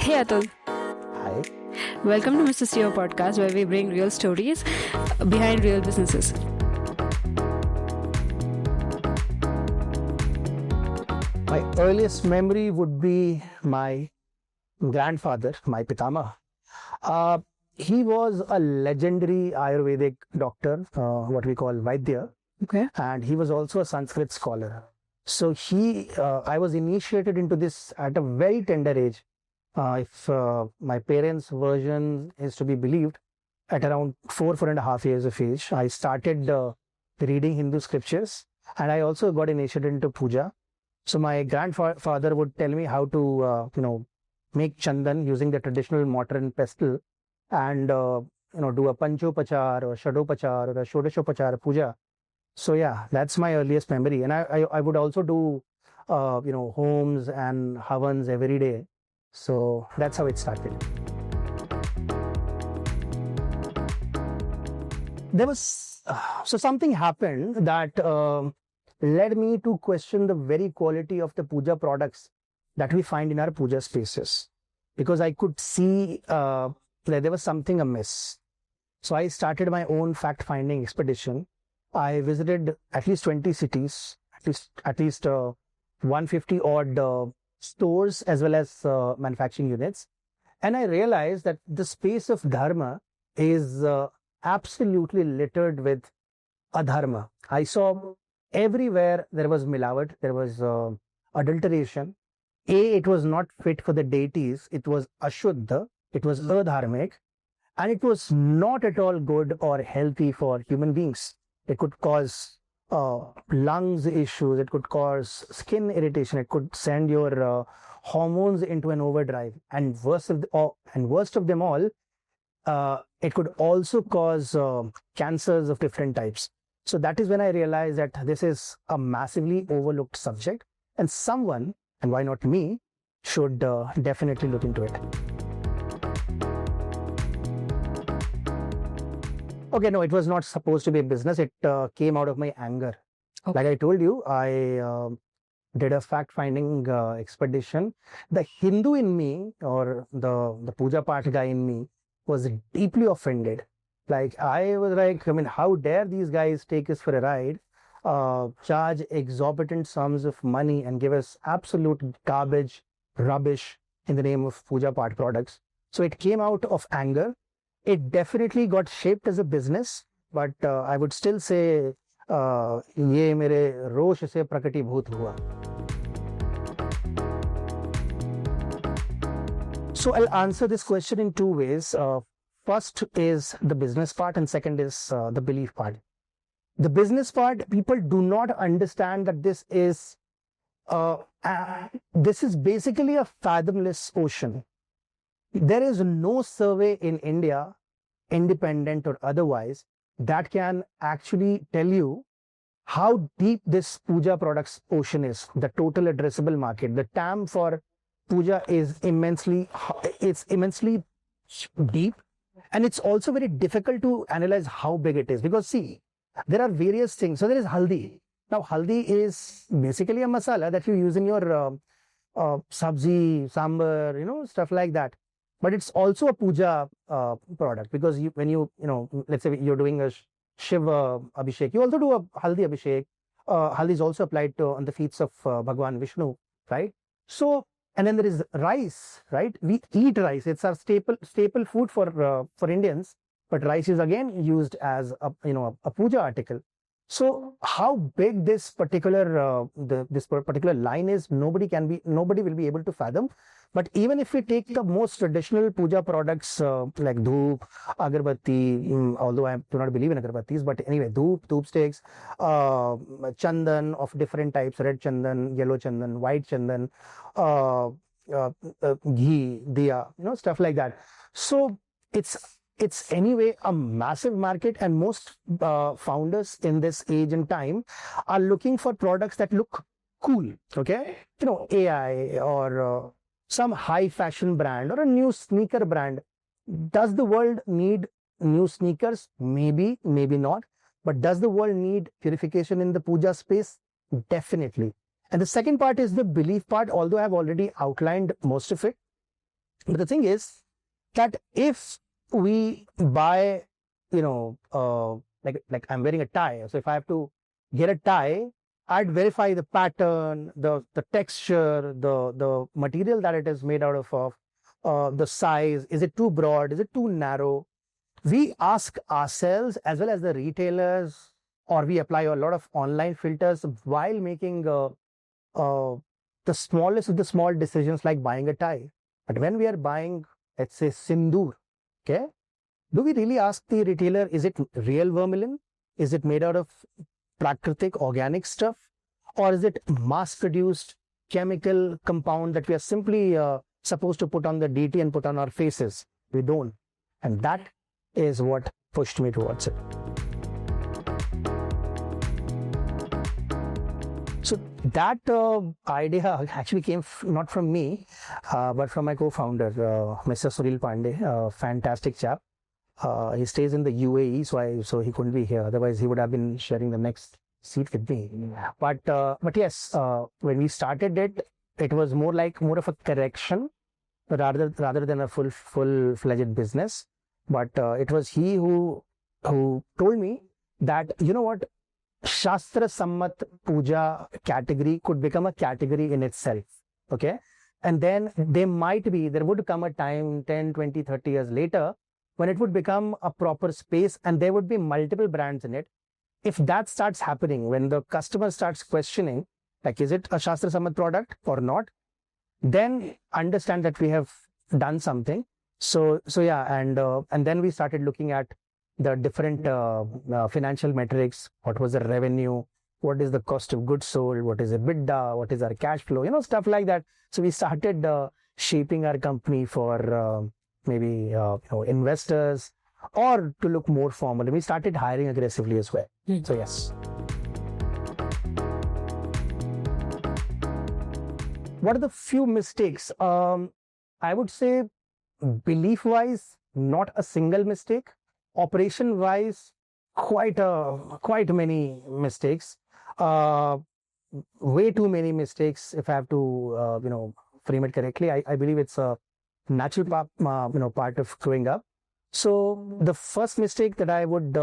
Hey Atul, Hi. welcome to Mr. CEO podcast where we bring real stories behind real businesses. My earliest memory would be my grandfather, my Pitama. He was a legendary Ayurvedic doctor, what we call Vaidya, Okay. and he was also a Sanskrit scholar. So I was initiated into this at a very tender age. If my parents' version is to be believed, at around 4.5 years of age, I started reading Hindu scriptures, and I also got initiated into puja. So my grandfather would tell me how to, make chandan using the traditional mortar and pestle, and do a panchopachar or shadopachar or a shodashopachar puja. So yeah, that's my earliest memory, and I would also do, homes and havans every day. So that's how it started. There was so something happened that led me to question the very quality of the puja products that we find in our puja spaces, because I could see that there was something amiss. So I started my own fact-finding expedition. I visited at least 20 cities, at least 150 odd stores as well as manufacturing units, and I realized that the space of dharma is absolutely littered with adharma. I saw everywhere there was milawat, there was adulteration. It was not fit for the deities, it was ashuddha, it was adharmic, and it was not at all good or healthy for human beings. It could cause lungs issues, it could cause skin irritation, it could send your hormones into an overdrive, and worst of them all, it could also cause cancers of different types. So that is when I realized that this is a massively overlooked subject, and someone, and why not me, should definitely look into it. Okay, no, it was not supposed to be a business. It came out of my anger. Okay. Like I told you, I did a fact-finding expedition. The Hindu in me, or the puja part guy in me, was deeply offended. Like, I was like, how dare these guys take us for a ride, charge exorbitant sums of money and give us absolute garbage, rubbish in the name of puja part products. So it came out of anger. It definitely got shaped as a business, but I would still say ये मेरे रोष से प्रकटीभूत हुआ. So I'll answer this question in two ways. First is the business part, and second is the belief part. The business part, people do not understand that this is basically a fathomless ocean. There is no survey in India, independent or otherwise, that can actually tell you how deep this puja products ocean is. The total addressable market, the TAM for puja is immensely deep, and it's also very difficult to analyze how big it is, because see, there are various things. So there is haldi. Now haldi is basically a masala that you use in your sabzi, sambar, stuff like that. But it's also a puja product, because when let's say you're doing a Shiva Abhishek, you also do a Haldi Abhishek. Haldi is also applied on the feet of Bhagwan Vishnu, right? So, and then there is rice, right? We eat rice. It's our staple food for Indians, but rice is again used as a puja article. So how big this particular line is, nobody will be able to fathom. But even if we take the most traditional puja products like dhoop, agarbatti, although I do not believe in agarbattis, but anyway, dhoop sticks, chandan of different types, red chandan, yellow chandan, white chandan, ghee, diya, stuff like that. So it's anyway a massive market, and most founders in this age and time are looking for products that look cool, okay? AI or some high fashion brand or a new sneaker brand. Does the world need new sneakers? Maybe, maybe not. But does the world need purification in the puja space? Definitely. And the second part is the belief part, although I've already outlined most of it. But the thing is that if we buy, like I'm wearing a tie. So if I have to get a tie, I'd verify the pattern, the texture, the material that it is made out of, the size. Is it too broad? Is it too narrow? We ask ourselves as well as the retailers, or we apply a lot of online filters while making the smallest of the small decisions like buying a tie. But when we are buying, let's say, sindoor, okay, do we really ask the retailer, is it real vermilion? Is it made out of prakritic organic stuff? Or is it mass-produced chemical compound that we are simply supposed to put on the DT and put on our faces? We don't. And that is what pushed me towards it. So that idea actually came not from me, but from my co-founder, Mr. Sunil Pandey, a fantastic chap. He stays in the UAE, so he couldn't be here. Otherwise, he would have been sharing the next seat with me. But yes, when we started it, it was more of a correction rather than a full-fledged business. But it was he who told me that, you know what, Shastra Sammat Puja category could become a category in itself. Okay. And then there would come a time 10, 20, 30 years later when it would become a proper space and there would be multiple brands in it. If that starts happening, when the customer starts questioning, like, is it a Shastra Sammat product or not? Then understand that we have done something. So yeah, and then we started looking at the different financial metrics. What was the revenue? What is the cost of goods sold? What is EBITDA? What is our cash flow? Stuff like that. So we started shaping our company for maybe investors or to look more formal. We started hiring aggressively as well. So yes. What are the few mistakes? I would say belief-wise, not a single mistake. Operation-wise, quite many mistakes. Way too many mistakes, if I have to frame it correctly. I believe it's a natural part of growing up. So the first mistake that I would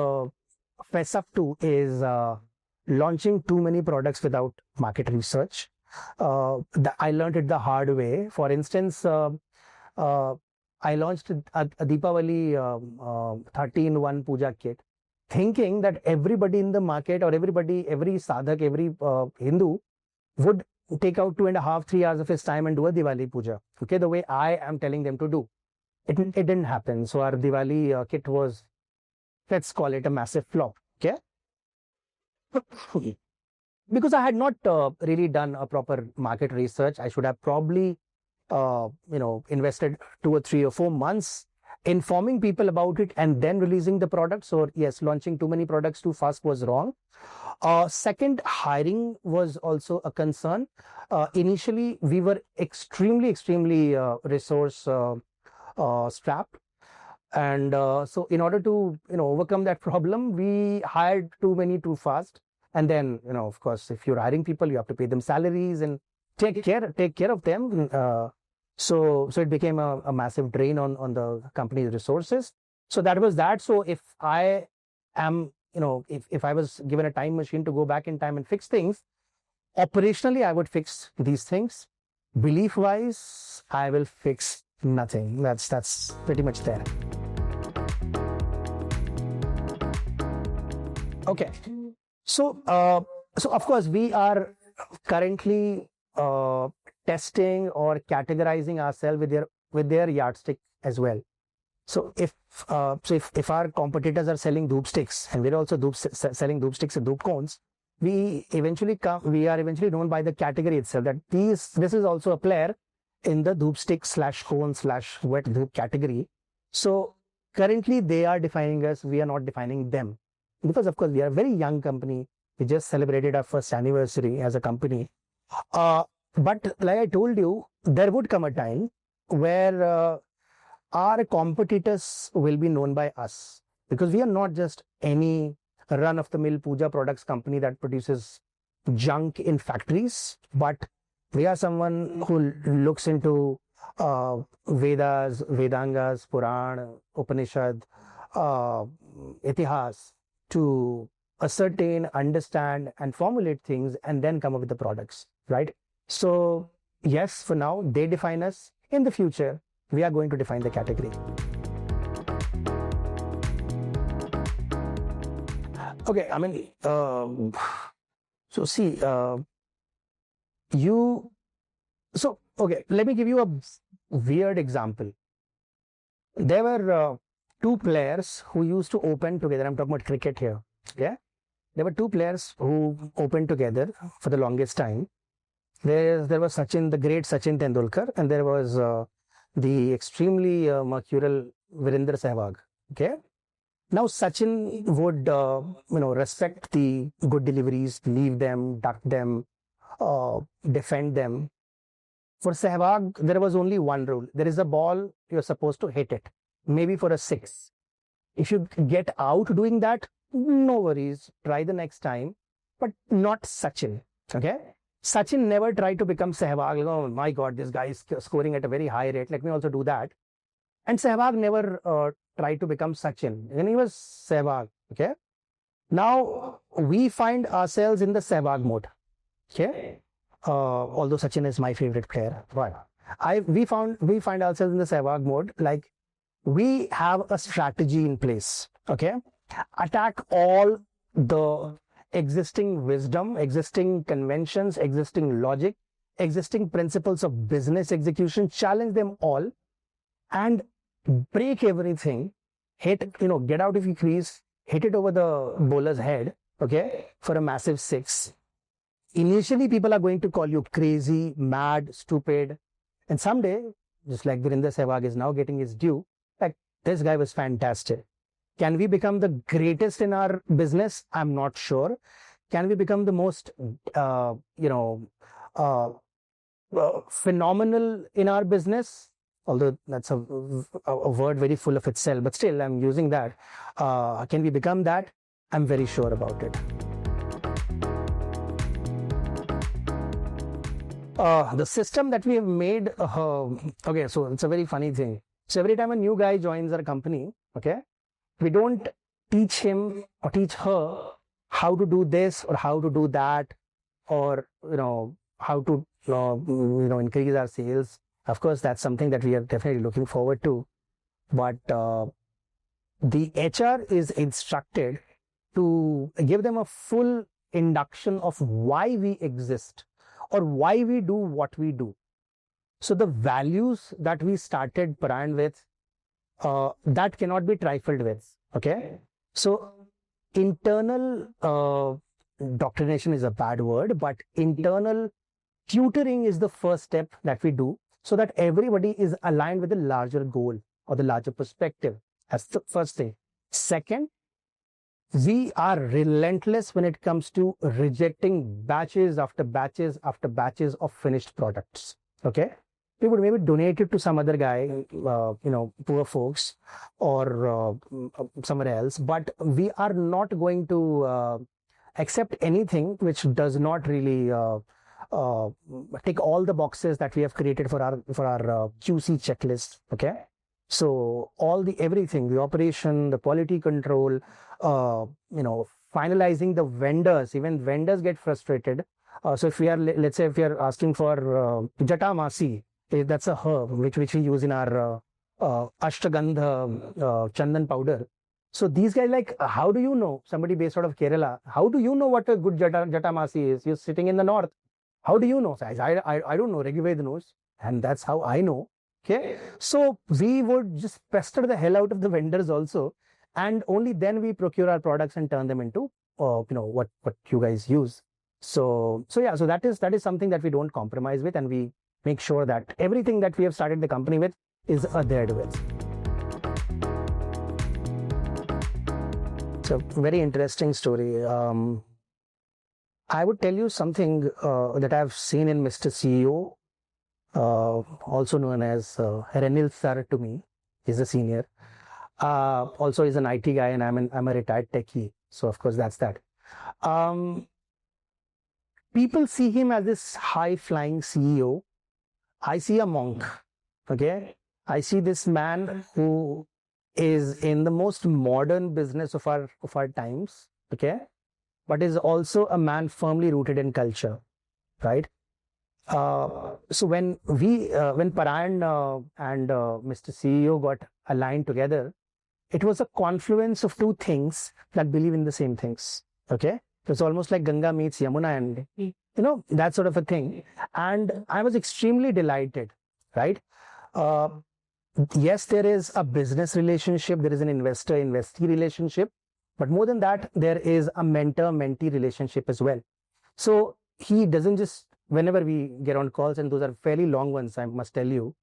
fess up to is launching too many products without market research. I learned it the hard way. For instance, I launched a Deepavali 30-in-1 puja kit, thinking that everybody in the market or every sadhak, every Hindu would take out 2.5-3 hours of his time and do a Diwali puja. Okay, the way I am telling them to do. It didn't happen. So our Diwali kit was, let's call it, a massive flop. Okay. Because I had not really done a proper market research. I should have probably invested 2 or 3 or 4 months informing people about it and then releasing the product. So yes, launching too many products too fast was wrong. Second, hiring was also a concern. Initially, we were extremely resource strapped. And so in order to overcome that problem, we hired too many too fast. And then, of course, if you're hiring people, you have to pay them salaries and take care of them. So it became a massive drain on the company's resources. So that was that. So if I am, if I was given a time machine to go back in time and fix things, operationally, I would fix these things. Belief-wise, I will fix nothing. That's pretty much there. Okay. So of course, we are currently testing or categorizing ourselves with their yardstick as well. So if our competitors are selling dhoop sticks and we're also selling dhoop sticks and dhoop cones, we are eventually known by the category itself that this is also a player in the dhoop stick /cone/wet dhoop category. So currently they are defining us, we are not defining them. Because of course we are a very young company. We just celebrated our first anniversary as a company. But like I told you, there would come a time where our competitors will be known by us, because we are not just any run-of-the-mill puja products company that produces junk in factories, but we are someone who looks into Vedas, Vedangas, Puran, Upanishad, Itihas to ascertain, understand, and formulate things and then come up with the products, right? So, yes, for now, they define us. In the future, we are going to define the category. Okay, I mean, so see, okay, let me give you a weird example. There were two players who used to open together. I'm talking about cricket here. Yeah, there were two players who opened together for the longest time. There was Sachin, the great Sachin Tendulkar, and there was the extremely mercurial Virender Sehwag. Okay. Now Sachin would, respect the good deliveries, leave them, duck them, defend them. For Sehwag, there was only one rule. There is a ball, you're supposed to hit it, maybe for a 6. If you get out doing that, no worries, try the next time, but not Sachin. Okay? Sachin never tried to become Sehwag. Oh my God, this guy is scoring at a very high rate. Let me also do that. And Sehwag never tried to become Sachin. And he was Sehwag. Okay? Now, we find ourselves in the Sehwag mode. Okay? Although Sachin is my favorite player, but we find ourselves in the Sehwag mode. Like, we have a strategy in place. Okay, attack all the existing wisdom, existing conventions, existing logic, existing principles of business execution. Challenge them all, and break everything. Hit, get out of your crease, hit it over the bowler's head. Okay, for a massive 6. Initially, people are going to call you crazy, mad, stupid. And someday, just like Virender Sehwag is now getting his due, like, this guy was fantastic. Can we become the greatest in our business? I'm not sure. Can we become the most, phenomenal in our business? Although that's a word very full of itself, but still, I'm using that. Can we become that? I'm very sure about it. The system that we have made, okay, so it's a very funny thing. So every time a new guy joins our company, okay, we don't teach him or teach her how to do this or how to do that, or, how to, increase our sales. Of course, that's something that we are definitely looking forward to. But the HR is instructed to give them a full induction of why we exist, or why we do what we do. So the values that we started Paran with, that cannot be trifled with. Okay. So internal doctrination is a bad word, but internal tutoring is the first step that we do, so that everybody is aligned with the larger goal or the larger perspective. That's the first thing. Second, we are relentless when it comes to rejecting batches after batches after batches of finished products. Okay, we would maybe donate it to some other guy, poor folks, or somewhere else, but we are not going to accept anything which does not really tick all the boxes that we have created for our QC checklist. Okay. So everything, the operation, the quality control, finalizing the vendors, even vendors get frustrated. So if we are, let's say if we are asking for Jatamasi, that's a herb which we use in our Ashtagandha Chandan powder. So these guys, like, how do you know, somebody based out of Kerala, how do you know what a good Jatamasi is? You're sitting in the north. How do you know? I don't know. Reguved knows. And that's how I know. Okay, so we would just pester the hell out of the vendors also, and only then we procure our products and turn them into, what you guys use. So that is something that we don't compromise with, and we make sure that everything that we have started the company with is adhered with. So very interesting story. I would tell you something that I've seen in Mr. CEO. Also known as Renil Sir to me. He's a senior. Also, he's an IT guy, and I'm a retired techie. So, of course, that's that. People see him as this high-flying CEO. I see a monk. Okay. I see this man who is in the most modern business of our times. Okay. But is also a man firmly rooted in culture. Right. So when Parayan and Mr. CEO got aligned together, it was a confluence of two things that believe in the same things. Okay. It's almost like Ganga meets Yamuna and, that sort of a thing. And I was extremely delighted, right? Yes, there is a business relationship, there is an investor-investee relationship, but more than that, there is a mentor-mentee relationship as well. So he doesn't just, whenever we get on calls, and those are fairly long ones, I must tell you,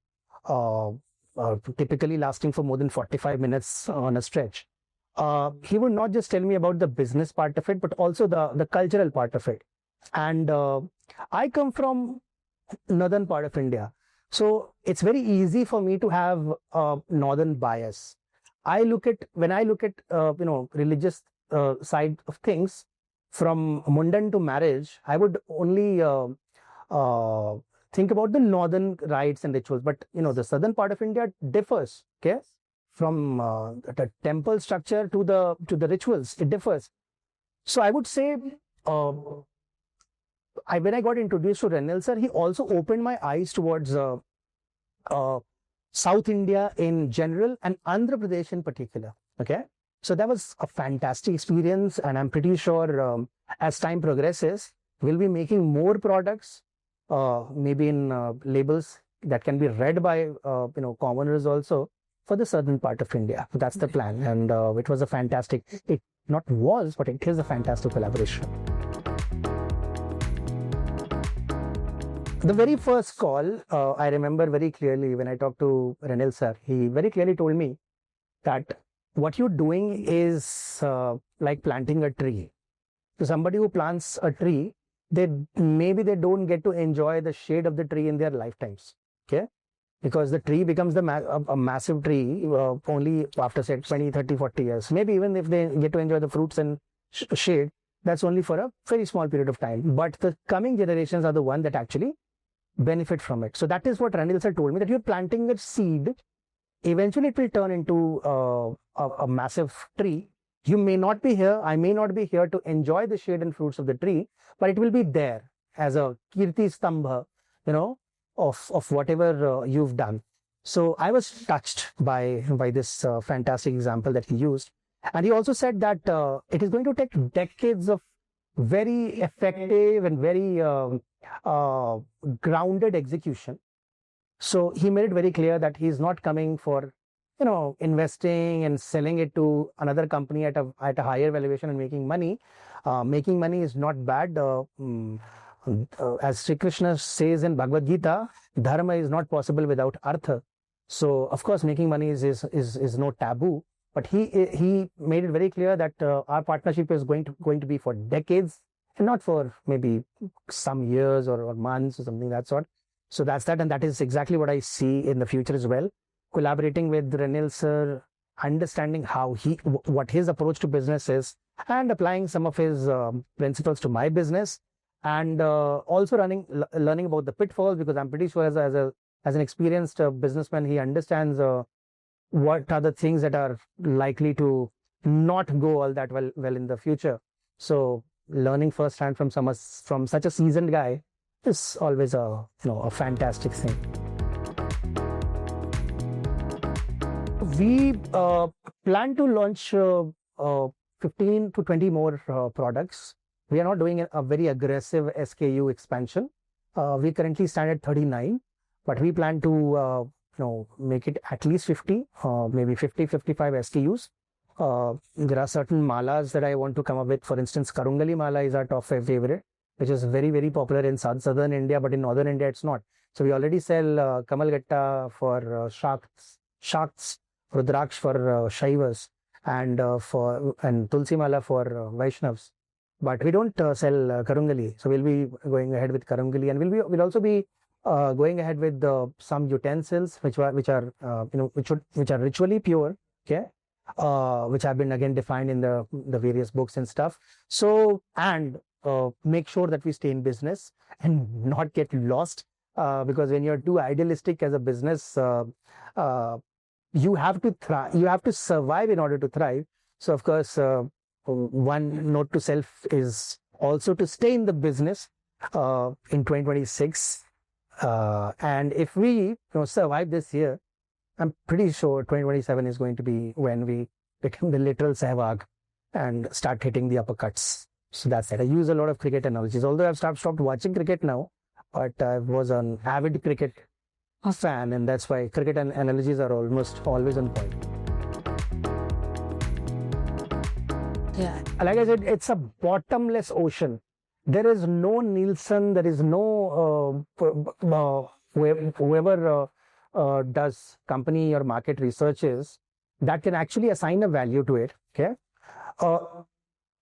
typically lasting for more than 45 minutes on a stretch. He would not just tell me about the business part of it, but also the cultural part of it. And I come from northern part of India. So it's very easy for me to have a northern bias. When I look at religious side of things, from mundan to marriage, I would only think about the northern rites and rituals. But the southern part of India differs. Okay, from the temple structure to the rituals, it differs. So I would say, when I got introduced to Renil sir, he also opened my eyes towards South India in general and Andhra Pradesh in particular. Okay, so that was a fantastic experience, and I'm pretty sure as time progresses, we'll be making more products, maybe in labels that can be read by commoners also, for the southern part of India. That's the plan, and it was a fantastic. It not was, but it is a fantastic collaboration. The very first call, I remember very clearly when I talked to Renil sir, he very clearly told me that what you're doing is like planting a tree. So somebody who plants a tree, they don't get to enjoy the shade of the tree in their lifetimes. Okay, because the tree becomes a massive tree only after, say, 20, 30, 40 years. Maybe even if they get to enjoy the fruits and shade, that's only for a very small period of time. But the coming generations are the one that actually benefit from it. So that is what Renil sir told me, that you're planting a seed. Eventually it will turn into a massive tree. You may not be here, I may not be here to enjoy the shade and fruits of the tree, but it will be there as a kirti stambha, of whatever you've done. So I was touched by this fantastic example that he used. And he also said that it is going to take decades of very effective and very grounded execution. So he made it very clear that he's not coming for investing and selling it to another company at a higher valuation and making money. Making money is not bad. As Sri Krishna says in Bhagavad Gita, dharma is not possible without artha. So of course making money is no taboo. But he made it very clear that our partnership is going to be for decades and not for maybe some years or months or something that sort. So that's that, and that is exactly what I see in the future as well. Collaborating with Renil sir, understanding what his approach to business is, and applying some of his principles to my business, and also learning about the pitfalls, because I'm pretty sure as an experienced businessman, he understands what are the things that are likely to not go all that well in the future. So learning firsthand from such a seasoned guy is always a fantastic thing. We plan to launch 15 to 20 more products. We are not doing a very aggressive SKU expansion. We currently stand at 39, but we plan to make it at least 50, maybe 50, 55 SKUs. There are certain malas that I want to come up with. For instance, Karungali mala is our top favorite, which is very, very popular in southern India, but in northern India, it's not. So we already sell Kamalgatta for Shakts, Rudraksh for Shaivas, and Tulsi mala for Vaishnavs. But we don't sell Karungali. So we'll be going ahead with Karungali, and we'll also be going ahead with some utensils which are ritually pure, okay, which have been again defined in the various books and stuff. So, and make sure that we stay in business and not get lost because when you're too idealistic as a business, you have to thrive. You have to survive in order to thrive. So of course, one note to self is also to stay in the business in 2026. And if we survive this year, I'm pretty sure 2027 is going to be when we become the literal Sehwag and start hitting the uppercuts. So that's it. I use a lot of cricket analogies, although I've stopped watching cricket now, but I was an avid cricket fan, and that's why cricket analogies are almost always on point. Yeah. Like I said, it's a bottomless ocean. There is no Nielsen, there is no whoever does company or market researches that can actually assign a value to it. Okay,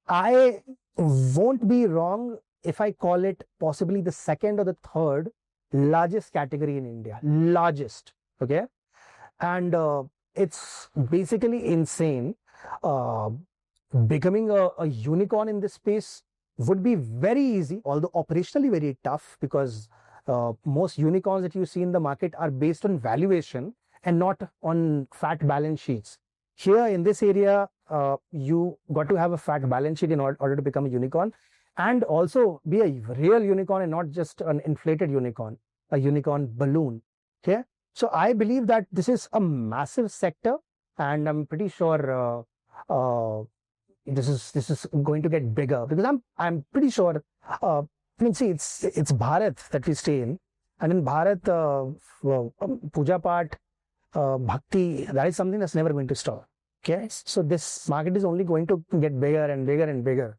I won't be wrong if I call it possibly the second or the third largest category in India. Largest. Okay, and it's basically insane. Becoming a unicorn in this space would be very easy, although operationally very tough, because most unicorns that you see in the market are based on valuation and not on fat balance sheets. Here in this area, you got to have a fat balance sheet in order to become a unicorn, and also be a real unicorn and not just an inflated unicorn, a unicorn balloon. Okay, so I believe that this is a massive sector, and I'm pretty sure this is going to get bigger, because I'm pretty sure. I mean, see, it's Bharat that we stay in, and in Bharat, puja part, bhakti, that is something that's never going to stop. Okay, so this market is only going to get bigger and bigger and bigger.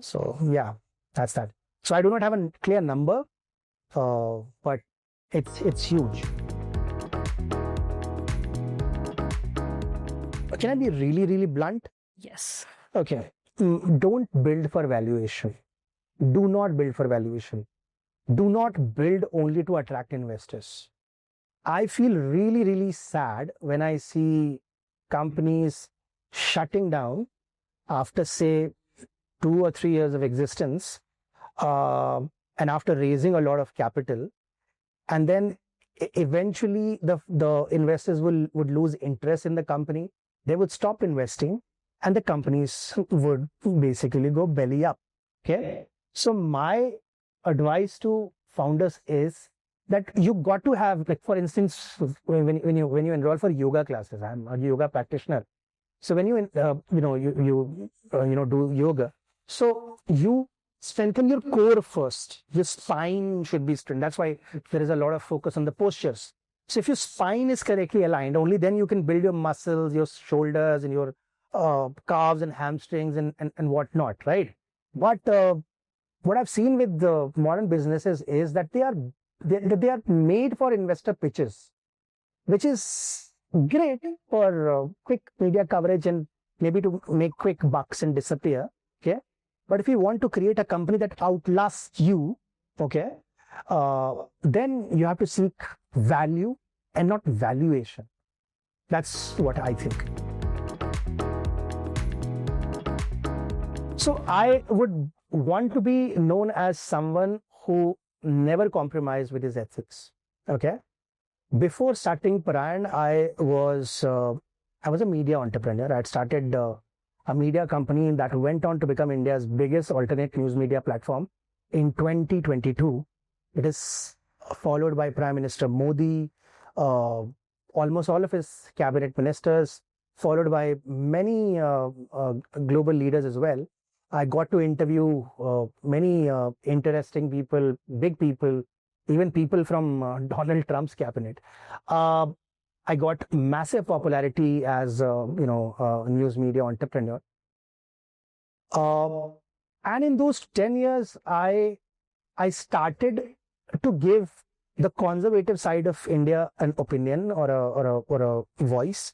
So yeah, that's that. So I do not have a clear number, but it's huge. Can I be really blunt? Yes. Okay. Don't build for valuation. Do not build for valuation. Do not build only to attract investors. I feel really sad when I see companies shutting down after, say, 2 or 3 years of existence, and after raising a lot of capital, and then eventually the investors would lose interest in the company. They would stop investing, and the companies would basically go belly up. Okay. So my advice to founders is that you got to have, like, for instance, when you enroll for yoga classes, I'm a yoga practitioner. So when you do yoga, so you strengthen your core first. Your spine should be strengthened. That's why there is a lot of focus on the postures. So if your spine is correctly aligned, only then you can build your muscles, your shoulders, and your calves and hamstrings and whatnot, right? But what I've seen with the modern businesses is that they are made for investor pitches, which is great for quick media coverage and maybe to make quick bucks and disappear. Okay, but if you want to create a company that outlasts you, okay, then you have to seek value and not valuation. That's what I think. So I would want to be known as someone who never compromised with his ethics. Okay. Before starting Parayan, I was a media entrepreneur. I had started a media company that went on to become India's biggest alternate news media platform in 2022. It is followed by Prime Minister Modi, almost all of his cabinet ministers, followed by many global leaders as well. I got to interview many interesting people, big people, even people from Donald Trump's cabinet. I got massive popularity as a news media entrepreneur. And in those 10 years, I started to give the conservative side of India an opinion or a voice.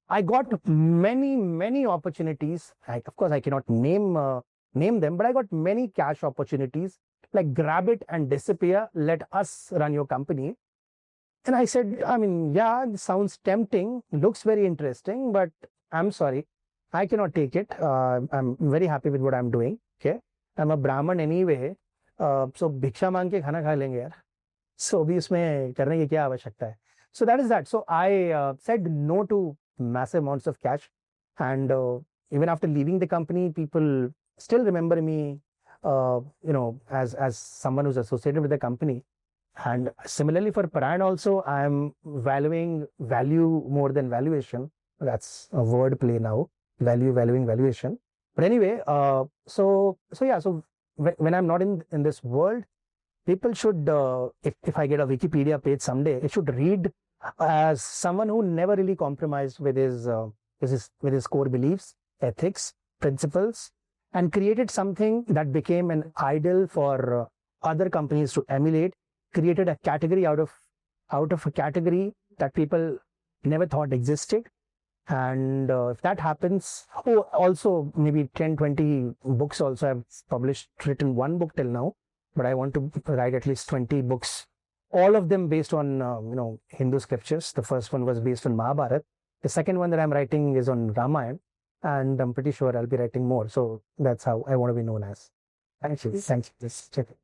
I got many opportunities. Of course, I cannot name them, but I got many cash opportunities, like grab it and disappear. Let us run your company. And I said, I mean, yeah, this sounds tempting, looks very interesting, but I'm sorry, I cannot take it. I'm very happy with what I'm doing. Okay, I'm a Brahmin anyway, so bhiksha mang ke khana kha lenge yaar. So अभी उसमें करने की क्या आवश्यकता है? So that is that. So I said no to massive amounts of cash, and even after leaving the company, people still remember me, as someone who's associated with the company. And similarly for Parayan also, I'm valuing value more than valuation. That's a word play now. Value, valuing, valuation. But anyway, so yeah. So when I'm not in this world, people should, if I get a Wikipedia page someday, it should read as someone who never really compromised with his core beliefs, ethics, principles, and created something that became an idol for other companies to emulate. Created a category out of a category that people never thought existed. And if that happens, also maybe 10-20 books also I've written one book till now, but I want to write at least 20 books, all of them based on Hindu scriptures. The first one was based on Mahabharata. The second one that I'm writing is on Ramayana, and I'm pretty sure I'll be writing more. So that's how I want to be known as. Thank you. Thank you. Just check it.